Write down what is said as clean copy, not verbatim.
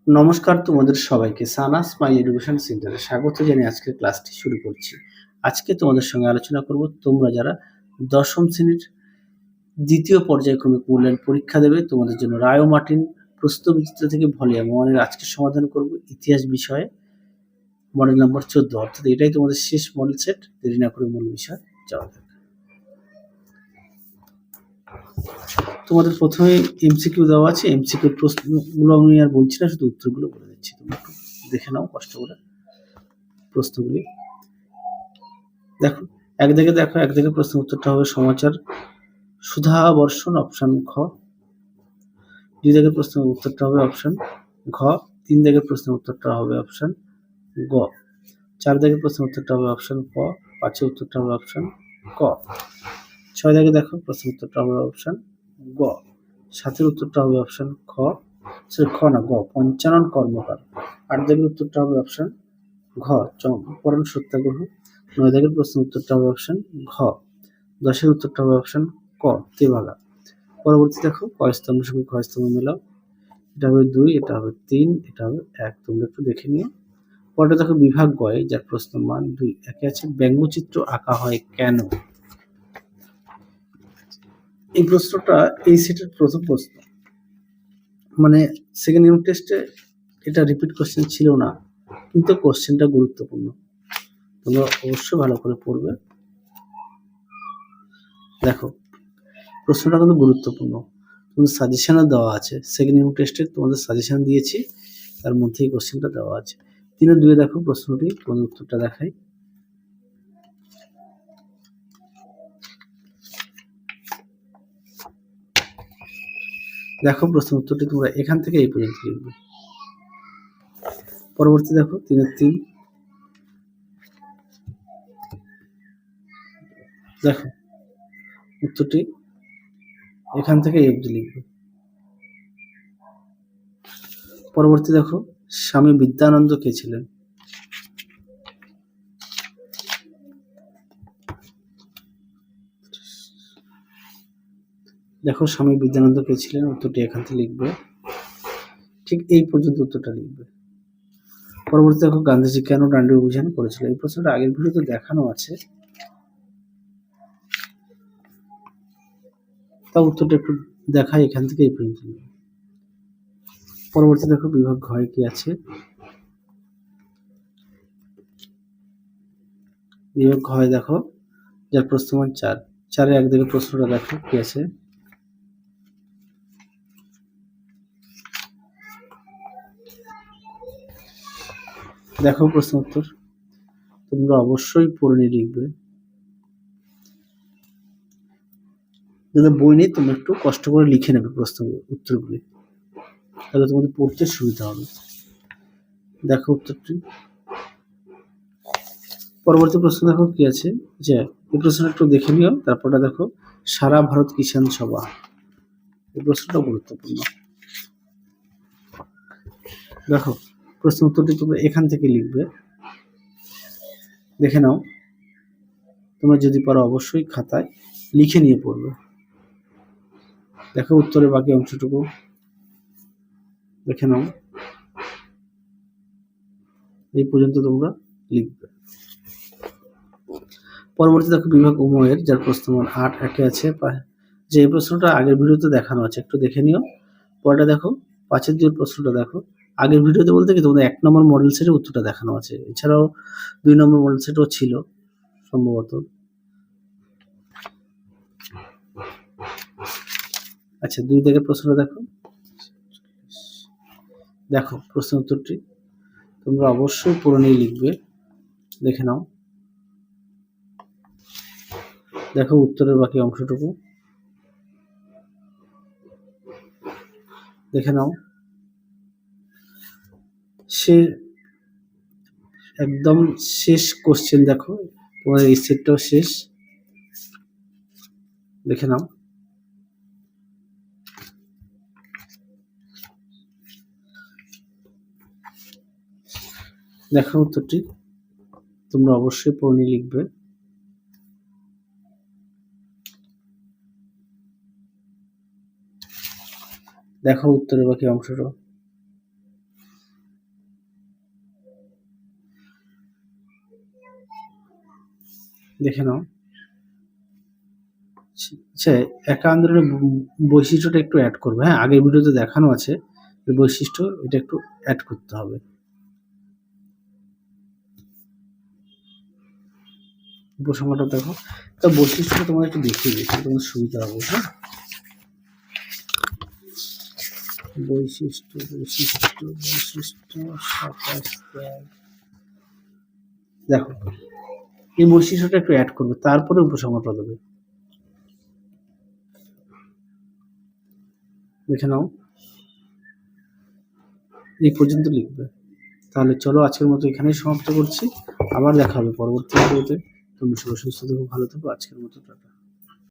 নমস্কার তোমাদের সবাইকে সানা স্মাইল এডুকেশন সেন্টারে স্বাগত জানিয়ে আজকের ক্লাসটি শুরু করছি। আজকে তোমাদের সঙ্গে আলোচনা করব তোমরা যারা দশম শ্রেণীর দ্বিতীয় পর্যায়ক্রমিক মূল্যায়ন পরীক্ষা দেবে তোমাদের জন্য রায় মার্টিন প্রশ্নবিচিত্র থেকে ভলিউম 1 এর আজকে সমাধান করব ইতিহাস বিষয়ে মডেল নম্বর 14 অর্থাৎ এটাই তোমাদের শেষ মডেল সেট। দেরি না করে মূল বিষয় যাওয়া যাক। তোমাদের প্রথমে এমসিকিউ দেওয়া আছে, এমসিকিউ প্রশ্নগুলো আমি আর বলছি না, শুধু উত্তরগুলো বলে দিচ্ছি, তোমরা একটু দেখে নাও কষ্ট করে প্রশ্নগুলি। দেখো এক দাগে প্রশ্ন উত্তরটা হবে সমাচার সুধা বর্ষণ অপশন খ। 2 দাগের প্রশ্নের উত্তরটা হবে অপশন ঘ। 3 দাগের প্রশ্নের উত্তরটা হবে অপশন গ। 4 দাগের প্রশ্নের উত্তরটা হবে অপশন ক। 5 এর উত্তরটা হবে অপশন ক। 6 দাগে দেখো প্রশ্নের উত্তরটা হবে অপশন গ। 7 এর উত্তরটা হবে অপশন খ, সরি খ না গ, পঞ্চানন কর্মকার। 8 দাগের উত্তরটা হবে অপশন ঘ, চম্পারণ সত্যাগ্রহ। 9 দাগের প্রশ্নের উত্তরটা হবে অপশন ঘ। 10 এর উত্তরটা হবে অপশন ক, তেভাগা। পরবর্তী দেখো ক স্তম্ভের সঙ্গে খ স্তম্ভ মেলাও। এটা হবে 2, এটা হবে 3, এটা হবে 1। তোমরা একটু দেখে নিও। পরে দেখো বিভাগ গয়ে যার প্রশ্ন মান 2 একে আছে ব্যঙ্গচিত্র আঁকা হয় কেন। এই প্রশ্নটা এই সেটের প্রথম প্রশ্ন, মানে সেকেন্ড ইউনিট টেস্টে এটা রিপিট কোশ্চেন ছিল না, কিন্তু কোশ্চেনটা গুরুত্বপূর্ণ, তোমরা অবশ্যই ভালো করে পড়বে। দেখো প্রশ্নটা কিন্তু গুরুত্বপূর্ণ, তোমাদের সাজেশনও দেওয়া আছে, সেকেন্ড ইউনিট টেস্টে তোমাদের সাজেশন দিয়েছি, তার মধ্যেই কোশ্চেনটা দেওয়া আছে। 3 আর 2 দেখো প্রশ্নটি, তোমাদের উত্তরটা দেখাই। দেখো প্রশ্নের উত্তরটি তোমরা এখান থেকে এই পর্যন্ত লিখবে। পরবর্তী দেখো 3 এর 3, দেখো উত্তরটি এখান থেকে এই অবধি লিখবে। পরবর্তী দেখো স্বামী বিদ্যানন্দ কে ছিলেন। দেখো স্বামী বিদ্যানন্দ কে ছিলেন, উত্তরটি এখান থেকে লিখবে, ঠিক এই পর্যন্ত উত্তরটা লিখবে। পরবর্তী দেখো গান্ধীজি কেন ডান্ডি অভিযান করেছিল। এই প্রশ্নটা আগের ভিডিওতে দেখানো আছে, তা উত্তরটা একটু দেখাই, এখান থেকে এই পর্যন্ত লিখবে। পরবর্তী দেখো বিভাগ ঘয় কি আছে। বিভাগ ঘয় দেখো যার প্রশ্নমান 4, 4 এর 1 দিকে প্রশ্নটা দেখো কি আছে। দেখো প্রশ্ন উত্তর তোমরা অবশ্যই পড়ে নিয়ে লিখবে, যাদের বই নেই তোমরা একটু কষ্ট করে লিখে নেবে প্রশ্ন উত্তরগুলি, তাহলে তোমাদের পড়তে সুবিধা হবে। দেখো উত্তরটি। পরবর্তী প্রশ্ন দেখো কি আছে, যে এই প্রশ্নটা একটু দেখে নিও। তারপরটা দেখো সারা ভারত কিষাণ সভা, এই প্রশ্নটা গুরুত্বপূর্ণ। দেখো প্রশ্ন উত্তরটি তোমরা এখান থেকে লিখবে, দেখে নাও। তোমরা যদি পারো অবশ্যই খাতায় লিখে নিয়ে পড়বে। দেখো উত্তরের বাকি অংশটুকু দেখে নাও, এই পর্যন্ত তোমরা লিখবে। পরবর্তী দেখো বিভাগ উময়ের যার প্রশ্নমান 8 একে আছে, যে এই প্রশ্নটা আগের ভিডিওতে দেখানো আছে, একটু দেখে নিও। পরেটা দেখো 5 এর 2 প্রশ্নটা দেখো, আগের ভিডিওতে বলতে কি তোমাদের 1 নম্বর মডেল সেটের উত্তরটা দেখানো আছে, এছাড়াও 2 নম্বর মডেল সেটও ছিল সম্ভবত। আচ্ছা 2 থেকে প্রশ্নটা দেখো। দেখো প্রশ্ন উত্তরটি তোমরা অবশ্যই পড়ে নিয়ে লিখবে, দেখে নাও। দেখো উত্তরের বাকি অংশটুকু দেখে নাও। সে একদম শেষ কোশ্চেন, দেখো তোমাদের এই সেটটাও শেষ, দেখে নাও। দেখো উত্তরটি তোমরা অবশ্যই পড়ে নিয়ে লিখবে। দেখো উত্তরের বাকি অংশটা, দেখে নাও। আচ্ছা, একা আন্দোলনের বৈশিষ্ট্যটা একটু অ্যাড করবে। হ্যাঁ, আগের ভিডিওতে দেখানো আছে এই বৈশিষ্ট্য, এটা একটু অ্যাড করতে হবে। উপসংহারটা দেখো, তার বৈশিষ্ট্যটা তোমার একটু দেখিয়ে দিচ্ছি, তোমার সুবিধা হবে। হ্যাঁ, বৈশিষ্ট্য বৈশিষ্ট্য বৈশিষ্ট্য 27 ত্যাগ। দেখো, এই বৈশিষ্ট্যটা একটু অ্যাড করবে, তারপরে উপসংহারটা দেবে। দেখে নাও, এই পর্যন্ত লিখবে। তাহলে চলো, আজকের মতো এখানেই সমাপ্ত করছি। আবার দেখা হবে পরবর্তী ভিডিওতে। তুমি সবাই সুস্থ থেকো, ভালো থেকো। আজকের মতো টাটা।